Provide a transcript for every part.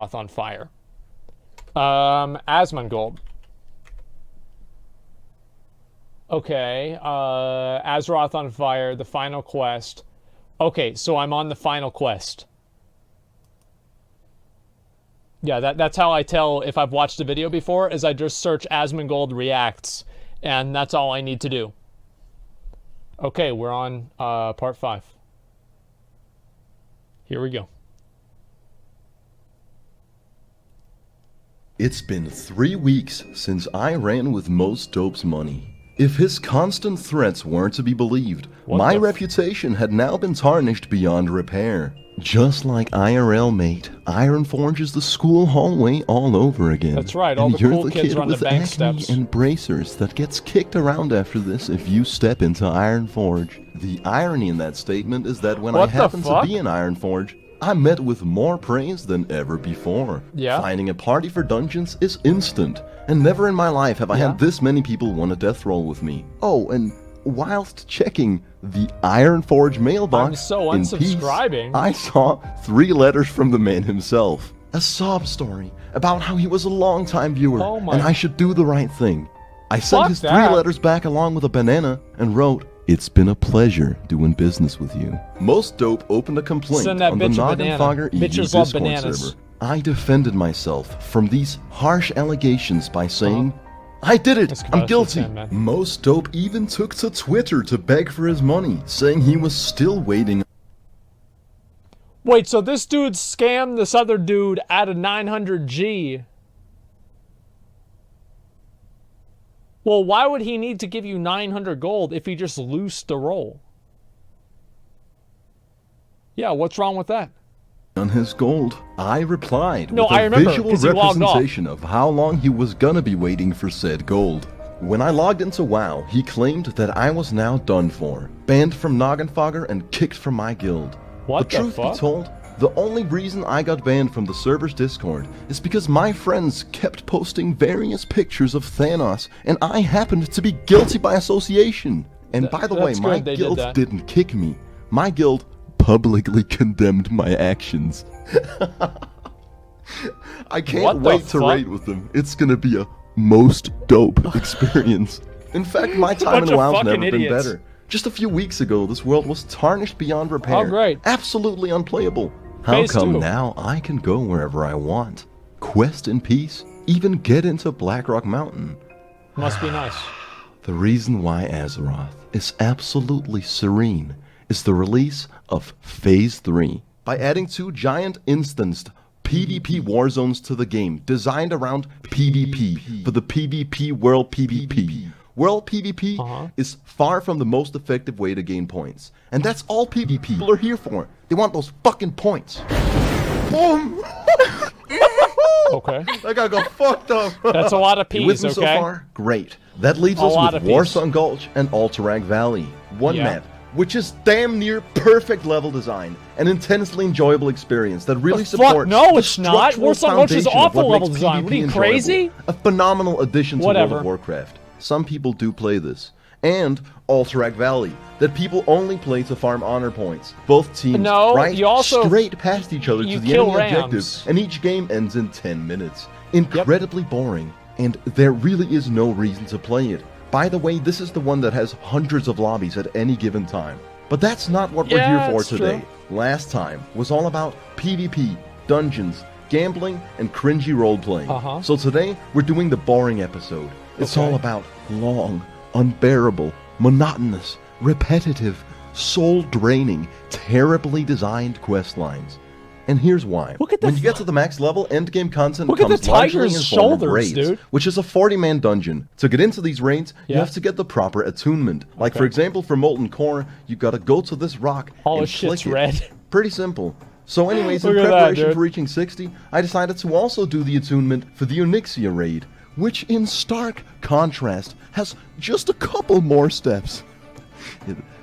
on fire. Asmongold. Okay, Azeroth on fire, the final quest. Okay, so I'm on the final quest. Yeah, that's how I tell if I've watched a video before, is I just search Asmongold reacts, and that's all I need to do. Okay, we're on part 5. Here we go. It's been 3 weeks since I ran with Most Dope's money. If his constant threats weren't to be believed, my reputation had now been tarnished beyond repair. Just like IRL, mate, Ironforge is the school hallway all over again. That's right, all the cool kids run the bank steps. And bracers that gets kicked around after this if you step into Ironforge. The irony in that statement is that when I happened to be in Ironforge, I met with more praise than ever before. Yeah. Finding a party for dungeons is instant, and never in my life have I had this many people want a death roll with me. Oh, and whilst checking the Ironforge mailbox, I'm so unsubscribing. I saw 3 letters from the man himself. A sob story about how he was a long-time viewer and I should do the right thing. I sent his 3 letters back along with a banana and wrote, "It's been a pleasure doing business with you." Most Dope opened a complaint on the Noggenfogger EV Discord server. I defended myself from these harsh allegations by saying, "I did it! I'm guilty!" Most Dope even took to Twitter to beg for his money, saying he was still waiting. Wait, so this dude scammed this other dude out of 900G. Well, why would he need to give you 900 gold if he just loosed the roll? Yeah, what's wrong with that? On his gold, I replied with I a remember, visual representation of how long he was gonna be waiting for said gold. When I logged into WoW, he claimed that I was now done for, banned from Noggenfogger and kicked from my guild. What the truth be told, the only reason I got banned from the server's Discord is because my friends kept posting various pictures of Thanos, and I happened to be guilty by association. And by the way, my guild didn't kick me. My guild publicly condemned my actions. I can't wait to raid with them. It's gonna be a most dope experience. In fact, my time in WoW's never been better. Just a few weeks ago, this world was tarnished beyond repair. Oh, great. Absolutely unplayable. How come now I can go wherever I want? Quest in peace, even get into Blackrock Mountain. Must be nice. The reason why Azeroth is absolutely serene is the release of Phase 3. By adding 2 giant instanced PvP war zones to the game, designed around PvP, for the PvP World PvP. World PvP is far from the most effective way to gain points. And that's all PvP people are here for. They want those fucking points. Boom! Okay. That guy got fucked up. That's a lot of P's, with me so far? Great. That leaves us with Warcraft Gulch and Alterac Valley. One map, which is damn near perfect level design, an intensely enjoyable experience that really supports no, it's not. Warcraft Gulch is awful level design. What are you, crazy? A phenomenal addition to World of Warcraft. Some people do play this. And Alterac Valley, that people only play to farm honor points. Both teams straight past each other to the enemy objectives, and each game ends in 10 minutes. Incredibly boring, and there really is no reason to play it. By the way, this is the one that has hundreds of lobbies at any given time. But that's not what we're here for today. Last time was all about PvP, dungeons, gambling, and cringy roleplay. So today, we're doing the boring episode. It's all about long, unbearable, monotonous, repetitive, soul-draining, terribly designed quest lines. And here's why. When you get to the max level, endgame content comes largely in form of raids, which is a 40-man dungeon. To get into these raids, you have to get the proper attunement. Like, for example, for Molten Core, you gotta go to this rock and click it. Red. Pretty simple. So anyways, in preparation for reaching 60, I decided to also do the attunement for the Onyxia raid, which in stark contrast has just a couple more steps.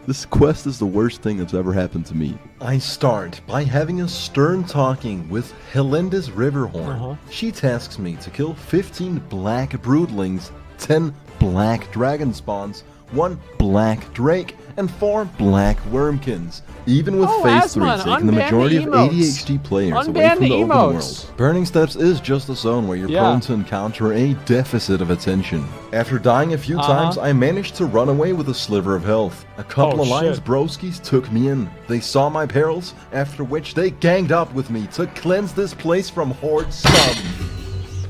This quest is the worst thing that's ever happened to me. I start by having a stern talking with Helenda's Riverhorn. She tasks me to kill 15 black broodlings, 10 black dragon spawns, 1 black drake, and 4 black wormkins. Even with Phase 3 taking the majority of ADHD players away from the open world, Burning Steps is just a zone where you're prone to encounter a deficit of attention. After dying a few times, I managed to run away with a sliver of health. A couple of Lions broskies took me in. They saw my perils, after which they ganged up with me to cleanse this place from horde scum.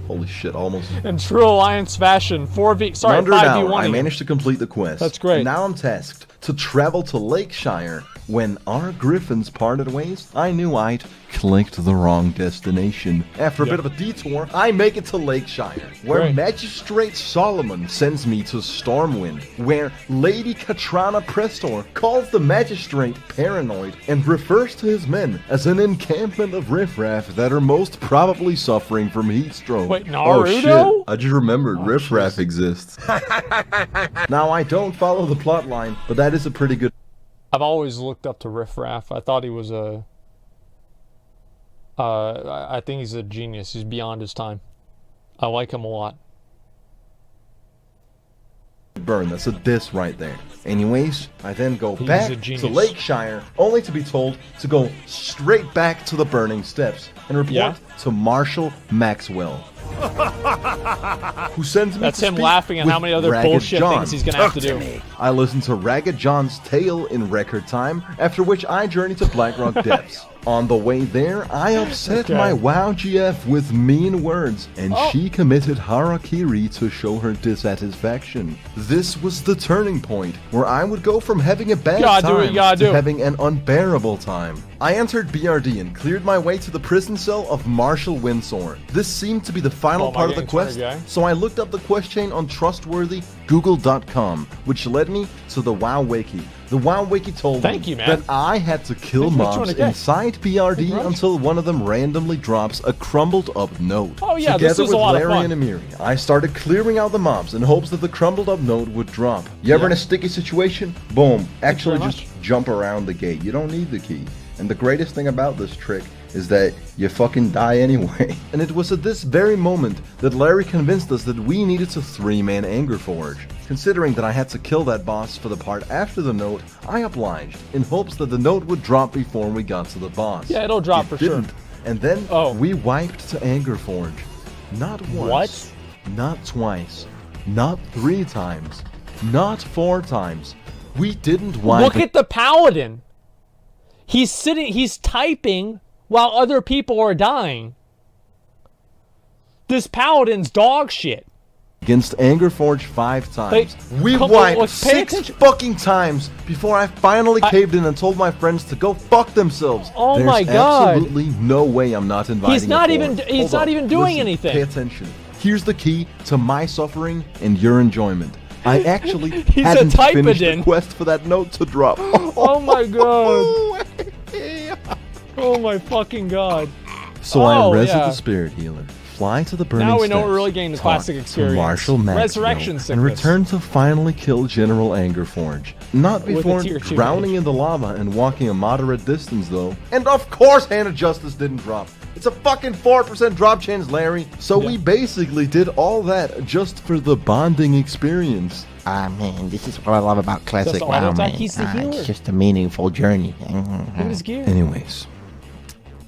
Holy shit, almost. In true Alliance fashion, 5v1. Under an hour, I managed to complete the quest. That's great. And now I'm tasked to travel to Lakeshire. When our griffins parted ways, I knew I'd clicked the wrong destination. After a bit of a detour, I make it to Lakeshire, where Magistrate Solomon sends me to Stormwind, where Lady Katrana Prestor calls the Magistrate paranoid and refers to his men as an encampment of riffraff that are most probably suffering from heat stroke. Wait, Naruto? Oh shit, I just remembered riffraff exists. Now, I don't follow the plot line, but that is a pretty good... I've always looked up to Riff Raff. I thought he was a... I think he's a genius. He's beyond his time. I like him a lot. Burn, that's a diss right there. Anyways, I then go back to Lakeshire, only to be told to go straight back to the Burning Steps and report to Marshall Maxwell. Who sends me That's to him laughing at how many other bullshit things he's gonna have to do. I listen to Ragged John's tale in record time, after which I journey to Blackrock Depths. On the way there, I upset my WoW GF with mean words, and she committed harakiri to show her dissatisfaction. This was the turning point, where I would go from having a bad time to having an unbearable time. I entered BRD and cleared my way to the prison cell of Marshall Windsor. This seemed to be the final part of the quest, so I looked up the quest chain on trustworthy Google.com, which led me to the WoW Wiki. The WoW Wiki told me that I had to kill mobs inside BRD until one of them randomly drops a crumbled up note. Together with Larry and Amiri, I started clearing out the mobs in hopes that the crumbled up note would drop. You ever in a sticky situation? Boom. Actually just jump around the gate. You don't need the key. And the greatest thing about this trick is that you fucking die anyway. And it was at this very moment that Larry convinced us that we needed to 3-man Anger Forge. Considering that I had to kill that boss for the part after the note, I obliged, in hopes that the note would drop before we got to the boss. Yeah, it'll drop for sure. And then we wiped to Anger Forge. Not once, not twice, not 3 times, not 4 times. We didn't wipe. Look at the paladin. He's sitting, he's typing while other people are dying. This paladin's dog shit. Against Anger Forge 5 times. We wiped 6 fucking times before I finally caved in and told my friends to go fuck themselves. Oh my god. There's absolutely no way I'm not inviting He's not even doing anything. Pay attention. Here's the key to my suffering and your enjoyment. I actually hadn't finished the quest for that note to drop. Oh my god. Oh my fucking god. So I resurrected the spirit healer, fly to the Burning Steps, now we know we're really getting the classic experience. Marshall Maxwell, and return to finally kill General Angerforge. Not before drowning in the lava and walking a moderate distance though. And of course Hand of Justice didn't drop. It's a fucking 4% drop chance, Larry. So we basically did all that just for the bonding experience. Ah, man, this is what I love about classic WoW, man. He's the healer. It's just a meaningful journey. Anyways,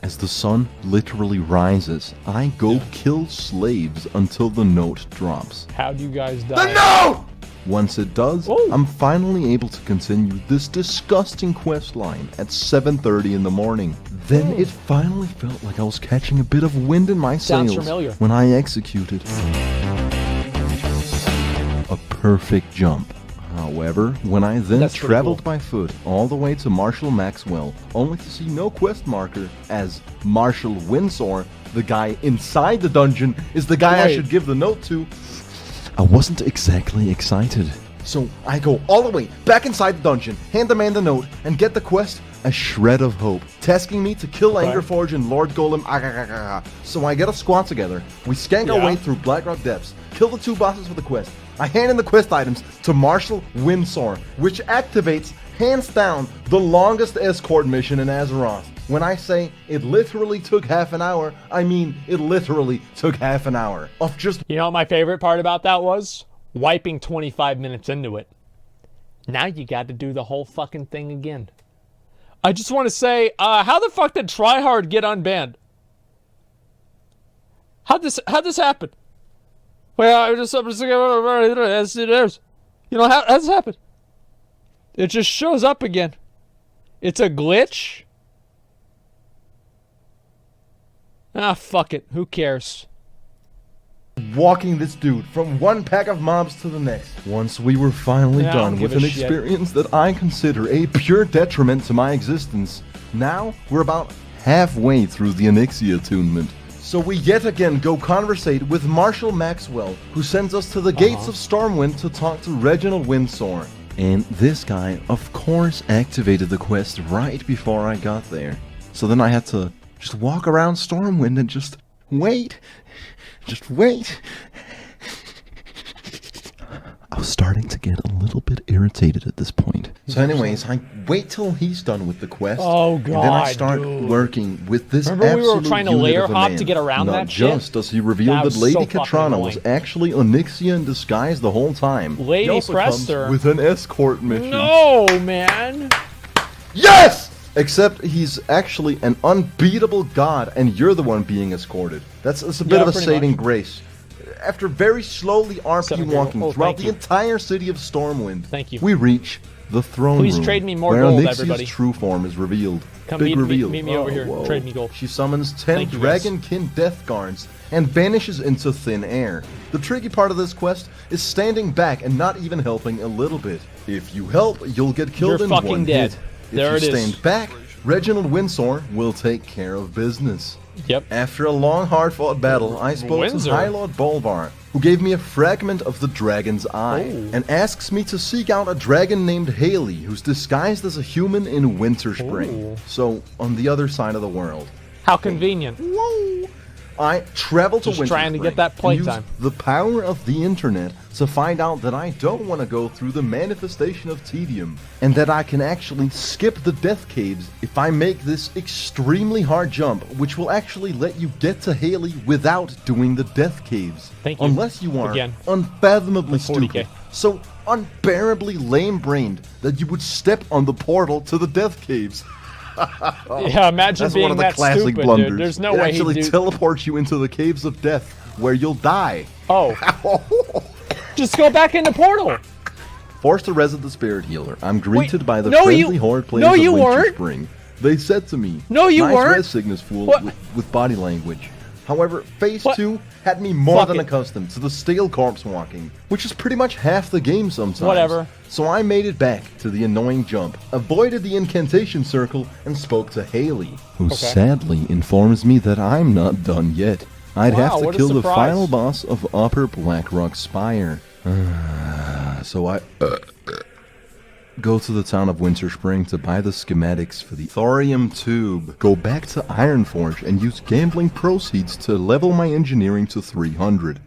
as the sun literally rises, I go kill slaves until the note drops. How do you guys die? The note! Once it does, I'm finally able to continue this disgusting quest line at 7:30 in the morning. Then it finally felt like I was catching a bit of wind in my sails when I executed a perfect jump. However, when I then traveled by foot all the way to Marshall Maxwell, only to see no quest marker, as Marshall Windsor, the guy inside the dungeon, is the guy I should give the note to, I wasn't exactly excited. So I go all the way back inside the dungeon, hand the man the note, and get the quest, A Shred of Hope, tasking me to kill Angerforge and Lord Golem. So I get a squad together, we skank our way through Blackrock Depths, kill the 2 bosses for the quest. I hand in the quest items to Marshall Windsor, which activates, hands down, the longest escort mission in Azeroth. When I say it literally took half an hour, I mean it literally took half an hour of just... You know what my favorite part about that was? Wiping 25 minutes into it. Now you got to do the whole fucking thing again. I just want to say, how the fuck did Tryhard get unbanned? How'd this happen? Well, I just as it is. You know, how's this happen? It just shows up again. It's a glitch? Ah, fuck it. Who cares? Walking this dude from one pack of mobs to the next. Once we were finally done with an experience that I consider a pure detriment to my existence, now we're about halfway through the Onyxia attunement. So we yet again go conversate with Marshall Maxwell, who sends us to the gates of Stormwind to talk to Reginald Windsor. And this guy, of course, activated the quest right before I got there. So then I had to just walk around Stormwind and just wait. Just wait. I was starting to get a little bit irritated at this point. So anyways, I wait till he's done with the quest. Oh, God, and then I start working with this Remember we were trying to layer hop to get around that shit? Not just does he reveal that Lady Katrana was actually Onyxia in disguise the whole time. Lady he also comes Prester. with an escort mission. No, man. Yes! Except he's actually an unbeatable god, and you're the one being escorted. That's a bit of a saving grace. After very slowly RP walking throughout the entire city of Stormwind, we reach the throne room, trade me more where gold, Onyxia's everybody. true form is revealed. Come Big reveal. Meet me over here. Whoa. Trade me gold. She summons 10 Dragonkin Death Guards and vanishes into thin air. The tricky part of this quest is standing back and not even helping a little bit. If you help, you'll get killed in fucking one dead. hit. There If you it is. stand back, Reginald Windsor will take care of business. Yep. After a long, hard-fought battle, I spoke to High Lord Bolvar, who gave me a fragment of the dragon's eye, and asks me to seek out a dragon named Haley, who's disguised as a human in Winterspring. So, on the other side of the world. How convenient. Whoa! I travel to Winterspring trying to get that playtime. and use the power of the internet to find out that I don't want to go through the manifestation of tedium, and that I can actually skip the death caves if I make this extremely hard jump, which will actually let you get to Haley without doing the death caves. Thank you. Unless you are unfathomably 40K. stupid, so unbearably lame-brained that you would step on the portal to the death caves. Yeah, imagine That's being one of the that classic stupid, blunders. dude. There's no it way actually he'd do... teleports you into the caves of death, where you'll die. Oh. Just go back in the portal. Forced to reset the spirit healer, I'm greeted by the no, friendly horde players of Winterspring. They said to me, "No, you nice weren't." res Cygnus fool with body language. However, Phase 2 had me more than accustomed to the stale corpse walking, which is pretty much half the game sometimes. Whatever. So I made it back to the annoying jump, avoided the incantation circle, and spoke to Haley, who sadly informs me that I'm not done yet. I'd have to kill the final boss of Upper Blackrock Spire. So I go to the town of Winterspring to buy the schematics for the thorium tube, go back to Ironforge and use gambling proceeds to level my engineering to 300.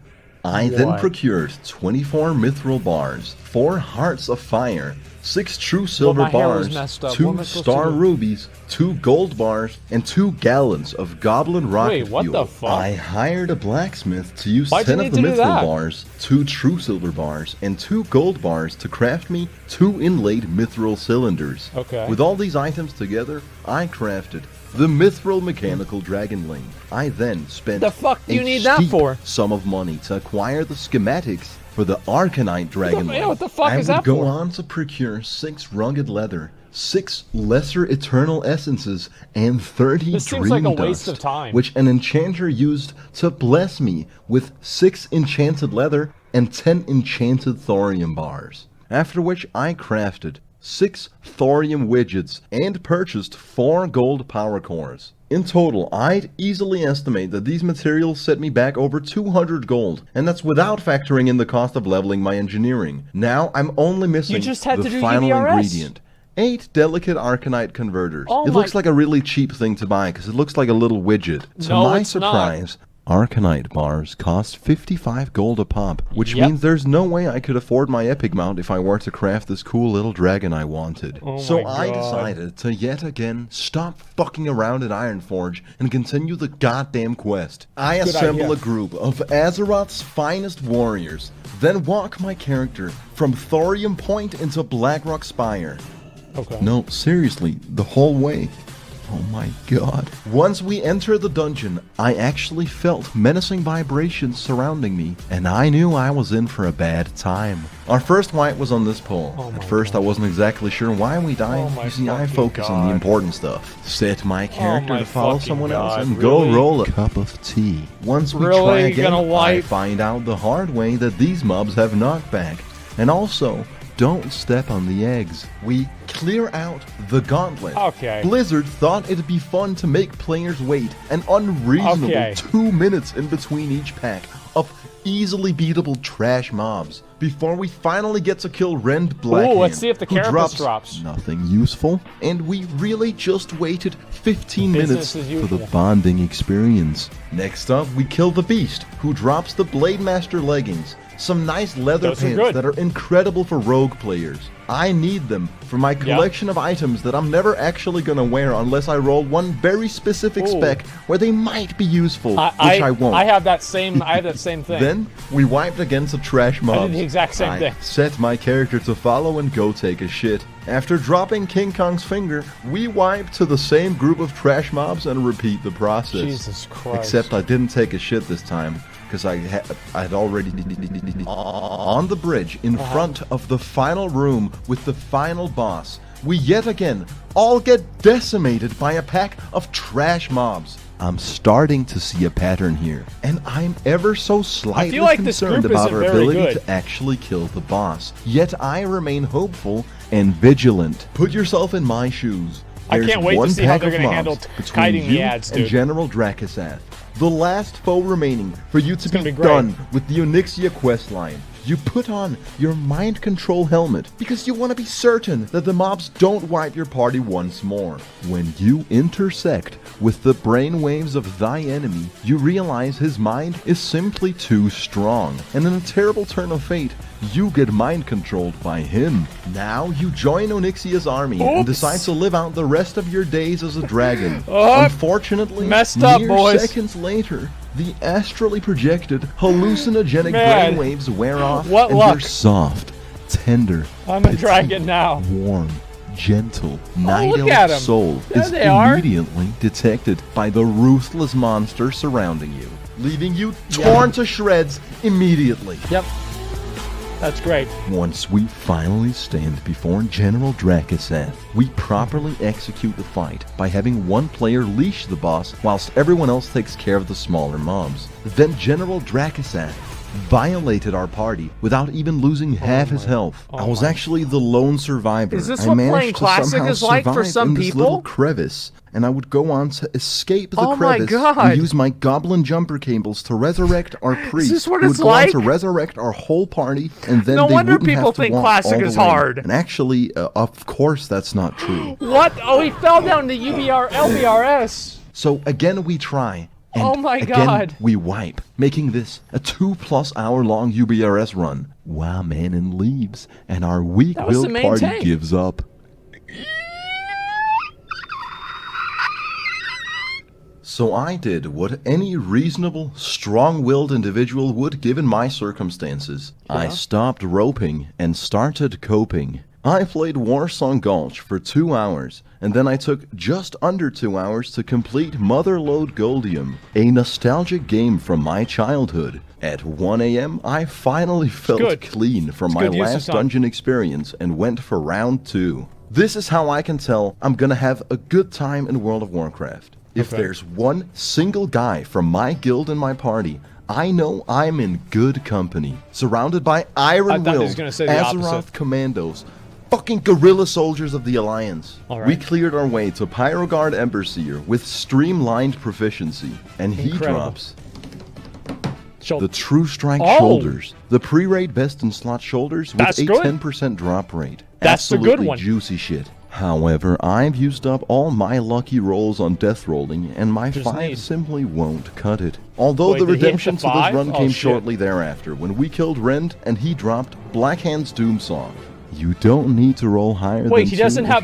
I then procured 24 mithril bars, 4 hearts of fire, 6 true silver bars, 2 star rubies, 2 gold bars, and 2 gallons of goblin rocket fuel. What the fuck? I hired a blacksmith to use 10 of the mithril bars, 2 true silver bars, and 2 gold bars to craft me 2 inlaid mithril cylinders. With all these items together, I crafted the mithril mechanical dragonling. I then spent the fuck do you need that for? Sum of money to acquire the schematics for the Arcanite dragonling. What the fuck is that for? I would go on to procure 6 rugged leather, 6 lesser eternal essences, and 30 this dream seems like a dust, waste of time. which an enchanter used to bless me with 6 enchanted leather and 10 enchanted thorium bars. After which I crafted 6 thorium widgets and purchased 4 gold power cores. In total, I'd easily estimate that these materials set me back over 200 gold, and that's without factoring in the cost of leveling my engineering. Now I'm only missing the final ingredient. 8 delicate Arcanite converters. It looks like a really cheap thing to buy because it looks like a little widget. To my surprise, Arcanite bars cost 55 gold a pop, which means there's no way I could afford my epic mount if I were to craft this cool little dragon I wanted. So I decided to yet again stop fucking around at Ironforge and continue the goddamn quest. I assemble a group of Azeroth's finest warriors, then walk my character from Thorium Point into Blackrock Spire. No, seriously, the whole way. Oh my god. Once we enter the dungeon, I actually felt menacing vibrations surrounding me, and I knew I was in for a bad time. Our first wipe was on this pole. At first I wasn't exactly sure why we died. You see, I focus on the important stuff. Set my character to follow someone else and go roll a cup of tea. Once we try again, I find out the hard way that these mobs have knockback. And also, don't step on the eggs. We clear out the gauntlet. Blizzard thought it'd be fun to make players wait an unreasonable 2 minutes in between each pack of easily beatable trash mobs before we finally get to kill Rend Blackhand, let's see if the carapace drops. Nothing useful, and we really just waited 15 minutes for the bonding experience. Next up, we kill the Beast, who drops the Blademaster leggings. Some nice leather pants that are incredible for rogue players. I need them for my collection of items that I'm never actually going to wear unless I roll one very specific spec where they might be useful, which I won't. I have that same thing. Then we wiped against a trash mob. I did the exact same thing. Set my character to follow and go take a shit. After dropping King Kong's finger, we wipe to the same group of trash mobs and repeat the process. Jesus Christ. Except I didn't take a shit this time, because I had already on the bridge in front of the final room with the final boss. We yet again all get decimated by a pack of trash mobs. I'm starting to see a pattern here, and I'm ever so slightly concerned about our ability to actually kill the boss. Yet I remain hopeful and vigilant. Put yourself in my shoes. I can't wait to see how they're going to handle kiting the ads, dude. And General Dracasath. The last foe remaining for you to be done with the Onyxia questline. You put on your mind control helmet because you want to be certain that the mobs don't wipe your party once more. When you intersect with the brainwaves of thy enemy, you realize his mind is simply too strong, and in a terrible turn of fate, you get mind controlled by him. Now you join Onyxia's army and decide to live out the rest of your days as a dragon. Unfortunately, mere seconds later, the astrally projected hallucinogenic brainwaves wear off, and your soft, tender, I'm a dragon now. Warm, gentle, night-elf soul is immediately detected by the ruthless monster surrounding you, leaving you torn to shreds immediately. That's great. Once we finally stand before General Dracasath, we properly execute the fight by having one player leash the boss whilst everyone else takes care of the smaller mobs. Then General Dracasath violated our party without even losing half his health. I was actually the lone survivor. Is this what playing Classic is like for some people? This little crevice, and I would go on to escape the crevice and use my goblin jumper cables to resurrect our priest. Is this what it's like? Go on to resurrect our whole party, and then no they wonder wouldn't people have to think walk Classic all the is way. hard. And actually, of course, that's not true. What? Oh, he fell down to LBRS. So again, we try. And again, we wipe, making this a 2+ hour long UBRS run. While Manon leaves, and our weak-willed party gives up. So I did what any reasonable, strong-willed individual would given my circumstances. I stopped roping and started coping. I played Warsong Gulch for 2 hours, and then I took just under 2 hours to complete Motherlode Goldium, a nostalgic game from my childhood. At 1 a.m., I finally felt clean from my last dungeon experience and went for round 2. This is how I can tell I'm gonna have a good time in World of Warcraft. If there's one single guy from my guild in my party, I know I'm in good company. Surrounded by iron-willed Azeroth commandos, fucking guerrilla soldiers of the Alliance. We cleared our way to Pyrogard Emberseer with streamlined proficiency, and he drops the True Strike Shoulders, the pre-raid best in slot shoulders with a 10% drop rate. That's the good one. Juicy shit. However, I've used up all my lucky rolls on death rolling, and my 5 simply won't cut it. Although the redemption to this run came shortly thereafter, when we killed Rend and he dropped Blackhand's Doomsong. You don't need to roll higher than 2 he doesn't have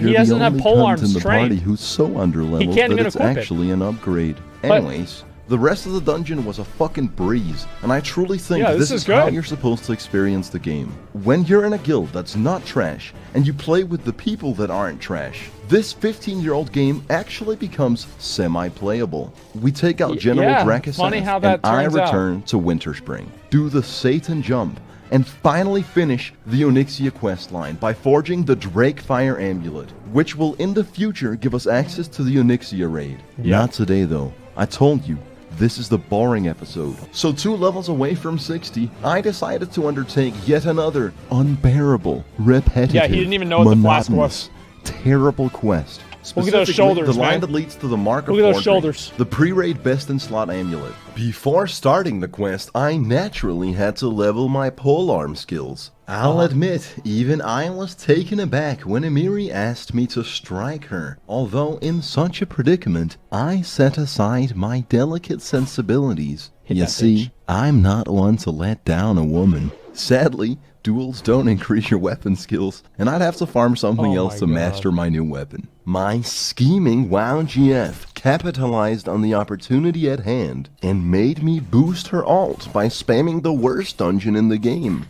polearms in the trained. party who's so underleveled that it's actually an upgrade. Anyways, the rest of the dungeon was a fucking breeze, and I truly think this is how you're supposed to experience the game. When you're in a guild that's not trash, and you play with the people that aren't trash, this 15-year-old game actually becomes semi-playable. We take out General Drakaseth, and I return to Winterspring, do the Satan jump, and finally finish the Onyxia questline by forging the Drakefire Amulet, which will in the future give us access to the Onyxia raid. Not today though. I told you, this is the boring episode. So 2 levels away from 60, I decided to undertake yet another unbearable, repetitive, he didn't even know what the flask was. Terrible quest. Look at those shoulders, the line that leads to the Mark of Forgery, the pre-raid best in slot amulet. Before starting the quest, I naturally had to level my polearm skills. I'll admit, even I was taken aback when Emiri asked me to strike her. Although in such a predicament, I set aside my delicate sensibilities. You see, I'm not one to let down a woman. Sadly, duels don't increase your weapon skills, and I'd have to farm something else to master my new weapon. My scheming WoW GF capitalized on the opportunity at hand and made me boost her ult by spamming the worst dungeon in the game.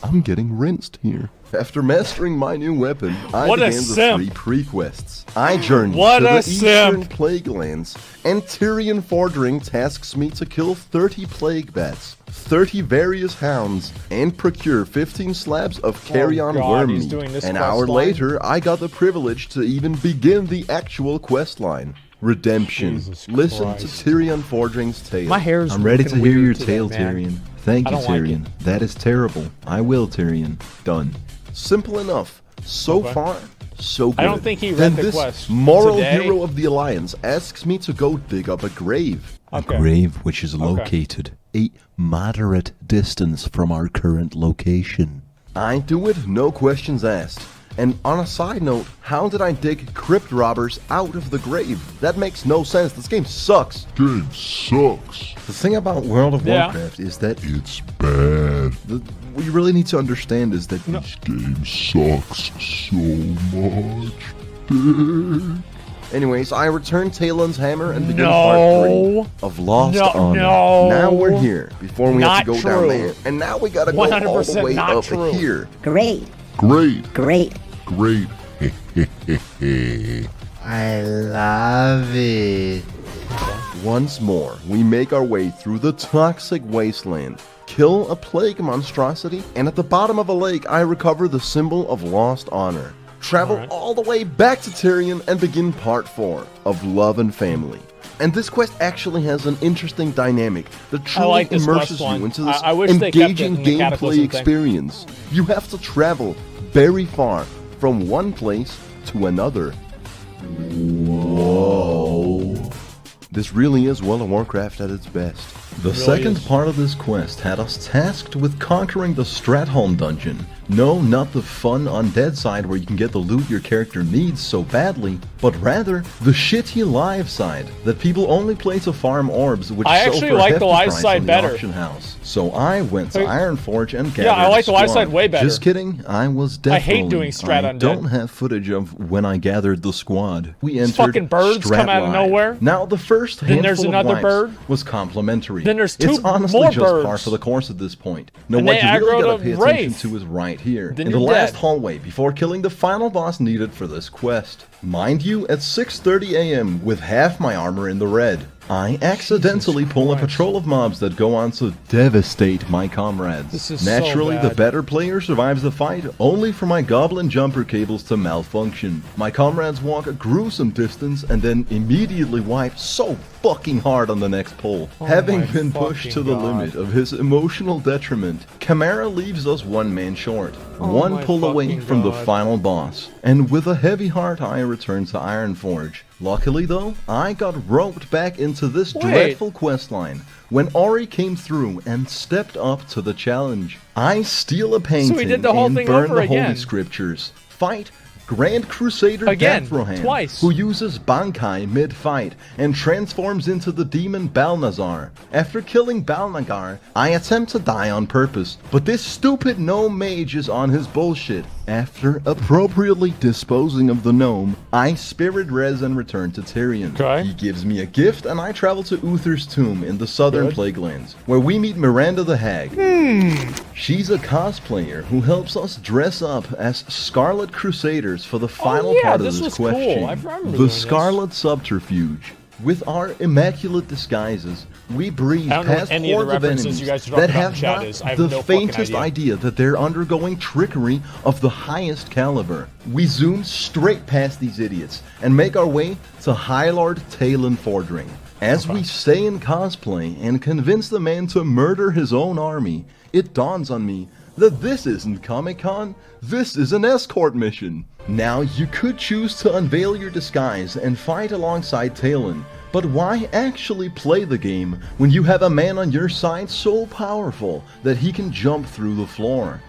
I'm getting rinsed here. After mastering my new weapon, I began the 3 pre-quests. I journeyed to the Eastern Plague Lands, and Tyrion Fordring tasks me to kill 30 plague bats, 30 various hounds, and procure 15 slabs of carrion worm meat. An hour later, I got the privilege to even begin the actual questline. Redemption. Listen to Tyrion Fordring's tale. My hair's I'm ready to hear your tale, Tyrion. Thank you, Tyrion. That is terrible. I will, Tyrion. Done. Simple enough. So far, so good. I don't think he read the This quest moral hero of the Alliance asks me to go dig up a grave. A grave which is located a moderate distance from our current location. I do it, no questions asked. And on a side note, how did I dig crypt robbers out of the grave? That makes no sense. This game sucks. Game sucks. The thing about World of Warcraft is that it's bad. What you really need to understand is that this game sucks so much. Anyways, I returned Talon's hammer and begin part 3 of Lost Honor. Now we're here before we have to go down there. And now we gotta go all the way up here. Great. Great. Great. Great. I love it. Once more, we make our way through the toxic wasteland, kill a plague monstrosity, and at the bottom of a lake, I recover the symbol of lost honor. Travel all the way back to Tyrion and begin part 4 of Love and Family. And this quest actually has an interesting dynamic that truly immerses you into this engaging gameplay experience. You have to travel very far from one place to another. Whoa. This really is World of Warcraft at its best. The second part of this quest had us tasked with conquering the Stratholme dungeon. No, not the fun undead side where you can get the loot your character needs so badly, but rather the shitty live side that people only play to farm orbs, which sell for a hefty price on the auction house. So I went to Ironforge and gathered I like the live side way better. Just kidding, I was death I hate doing strat undead. I don't have footage of when I gathered the squad. We entered fucking birds strat come out of live. nowhere. Now the first Then there's handful another of bird. wipes was complimentary. Then there's It's two honestly more just birds. par for the course at this point. Now And what they you really aggroed gotta a pay attention wraith. to is right here, Then in the you're last dead. hallway before killing the final boss needed for this quest. Mind you, at 6:30 a.m. with half my armor in the red. I accidentally pull a patrol of mobs that go on to devastate my comrades. This is Naturally, so the bad. better player survives the fight, only for my goblin jumper cables to malfunction. My comrades walk a gruesome distance and then immediately wipe so fucking hard on the next pull. Having been pushed to the limit of his emotional detriment, Chimera leaves us one man short, one pull away from the final boss. And with a heavy heart, I return to Ironforge. Luckily though, I got roped back into this dreadful questline when Ori came through and stepped up to the challenge. I steal a painting did the whole and thing burn over the holy again. scriptures, fight Grand Crusader Again, Dathrohan, twice. who uses Bankai mid-fight and transforms into the demon Balnazar. After killing Balnagar, I attempt to die on purpose, but this stupid gnome mage is on his bullshit. After appropriately disposing of the gnome, I spirit res and return to Tyrion. Okay. He gives me a gift and I travel to Uther's tomb in the southern Plaguelands, where we meet Miranda the Hag. She's a cosplayer who helps us dress up as Scarlet Crusaders for the final part of this quest cool. chain, I remember the doing Scarlet Subterfuge. With our immaculate disguises, we breeze past hordes of enemies that have not the faintest idea that they're undergoing trickery of the highest caliber. We zoom straight past these idiots and make our way to High Lord Talon Fordring. As we stay in cosplay and convince the man to murder his own army, it dawns on me that this isn't Comic-Con, this is an escort mission. Now, you could choose to unveil your disguise and fight alongside Talon, but why actually play the game when you have a man on your side so powerful that he can jump through the floor?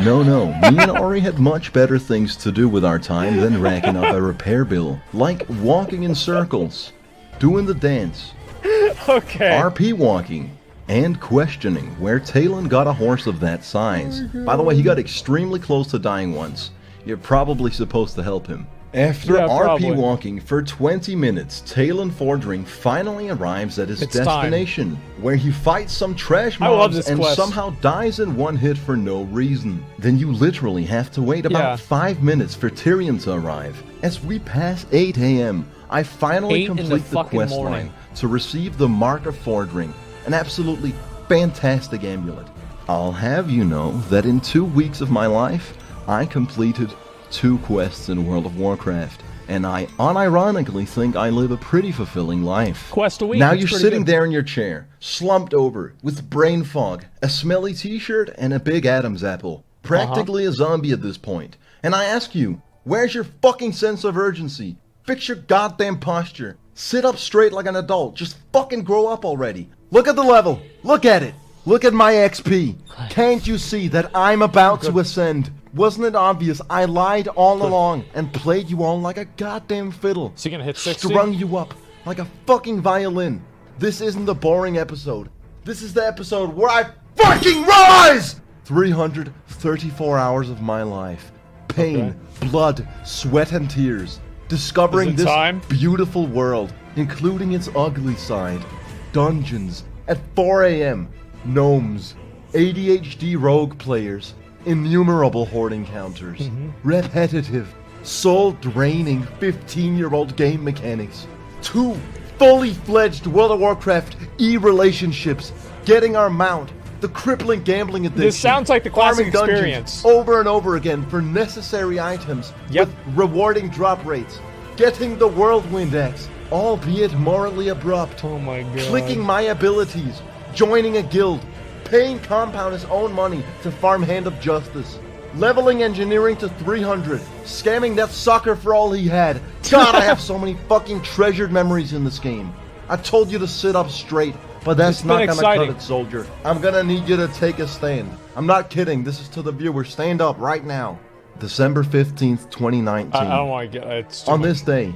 No, me and Ori had much better things to do with our time than racking up a repair bill, like walking in circles, doing the dance, RP walking, and questioning where Talon got a horse of that size. By the way, he got extremely close to dying once. You're probably supposed to help him. After RP walking for 20 minutes, Talon Fordring finally arrives at his destination, where he fights some trash mobs and somehow dies in one hit for no reason. Then you literally have to wait about 5 minutes for Tyrion to arrive. As we pass 8 AM, I finally complete the quest line to receive the Mark of Fordring, an absolutely fantastic amulet. I'll have you know that in 2 weeks of my life, I completed 2 quests in World of Warcraft, and I unironically think I live a pretty fulfilling life. Quest a week. Now you're sitting there in your chair, slumped over, with brain fog, a smelly t-shirt, and a big Adam's apple. Practically a zombie at this point. And I ask you, where's your fucking sense of urgency? Fix your goddamn posture. Sit up straight like an adult. Just fucking grow up already. Look at the level. Look at it. Look at my XP. Can't you see that I'm about to ascend? Wasn't it obvious? I lied all along and played you all like a goddamn fiddle. So you're gonna hit 60? Strung you up like a fucking violin. This isn't the boring episode. This is the episode where I fucking rise! 334 hours of my life. Pain, blood, sweat, and tears. Discovering this beautiful world, including its ugly side. Dungeons at 4 AM. Gnomes. ADHD rogue players. Innumerable horde encounters. Repetitive, soul-draining 15-year-old game mechanics. 2 fully fledged World of Warcraft e-relationships. Getting our mount. The crippling gambling addiction. This sounds like the classic experience. Over and over again for necessary items with rewarding drop rates. Getting the Whirlwind Axe, albeit morally abrupt. Oh my god. Clicking my abilities. Joining a guild. Paying Compound his own money to farm Hand of Justice. Leveling engineering to 300. Scamming that sucker for all he had. God, I have so many fucking treasured memories in this game. I told you to sit up straight, but that's not gonna cut it, soldier. I'm gonna need you to take a stand. I'm not kidding. This is to the viewer. Stand up right now. December 15th, 2019. I don't want to get it. On this day,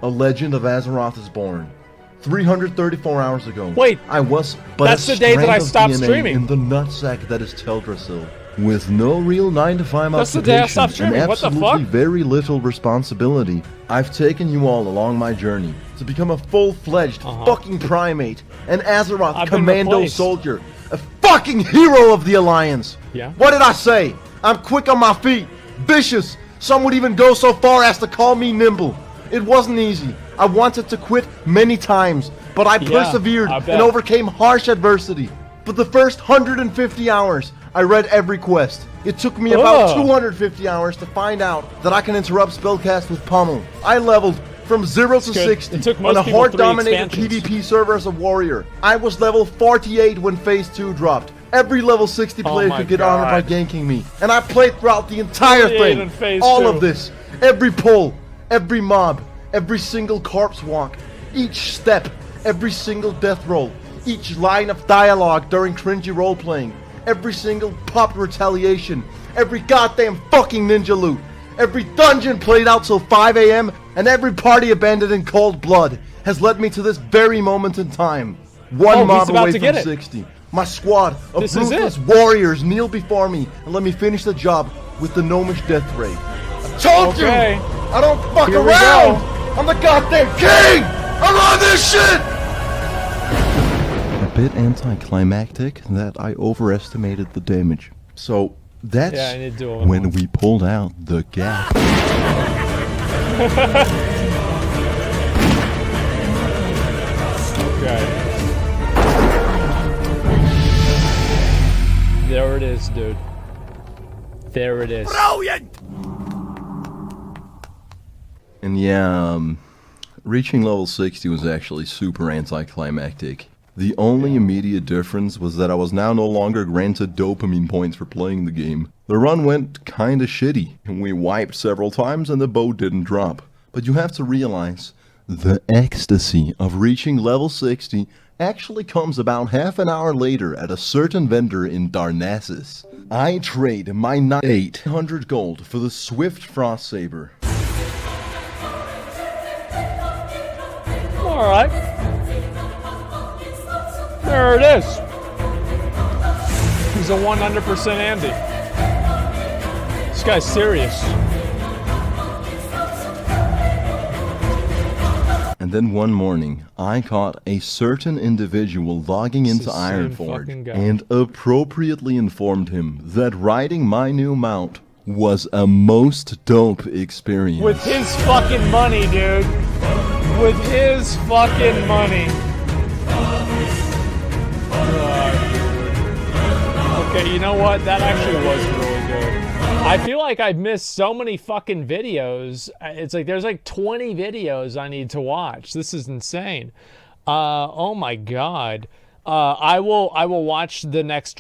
a legend of Azeroth is born. 334 hours ago. Wait, I was but that's the day that I stopped streaming. In the nutsack that is Teldrassil. With no real 9-to-5 that's the day I stopped streaming. and what the absolutely fuck? very little responsibility, I've taken you all along my journey to become a full-fledged fucking primate, an Azeroth commando soldier, a fucking hero of the Alliance. Yeah. What did I say? I'm quick on my feet, vicious. Some would even go so far as to call me nimble. It wasn't easy. I wanted to quit many times, but I persevered and overcame harsh adversity. For the first 150 hours, I read every quest. It took me about 250 hours to find out that I can interrupt spellcast with Pummel. I leveled from 0 to 60 on a horde-dominated PvP server as a warrior. I was level 48 when Phase 2 dropped. Every level 60 player could get honored by ganking me. And I played throughout the entire thing. All of this. Every pull. Every mob. Every single corpse walk. Each step. Every single death roll. Each line of dialogue during cringy role-playing. Every single popped retaliation. Every goddamn fucking ninja loot. every dungeon played out till 5 a.m., and every party abandoned in cold blood has led me to this very moment in time. One mob away from 60. My squad of ruthless warriors kneel before me and let me finish the job with the gnomish death ray. I told you! I don't fuck around! I'm the goddamn king! I run this shit! A bit anticlimactic that I overestimated the damage. So that's when we pulled out the gap. Okay. There it is, dude. There it is. Brilliant! And yeah, reaching level 60 was actually super anticlimactic. The only immediate difference was that I was now no longer granted dopamine points for playing the game. The run went kinda shitty, and we wiped several times and the bow didn't drop. But you have to realize, the ecstasy of reaching level 60 actually comes about half an hour later at a certain vendor in Darnassus. I trade my 800 gold for the Swift Frost Saber. Alright. There it is. He's a 100% Andy. This guy's serious. And then one morning, I caught a certain individual logging into Ironforge and appropriately informed him that riding my new mount was a most dope experience. With his fucking money, dude. With his fucking money. Okay, you know what? That actually was really good. I feel like I've missed so many fucking videos. It's like there's like 20 videos I need to watch. This is insane. Oh my god. I will watch the next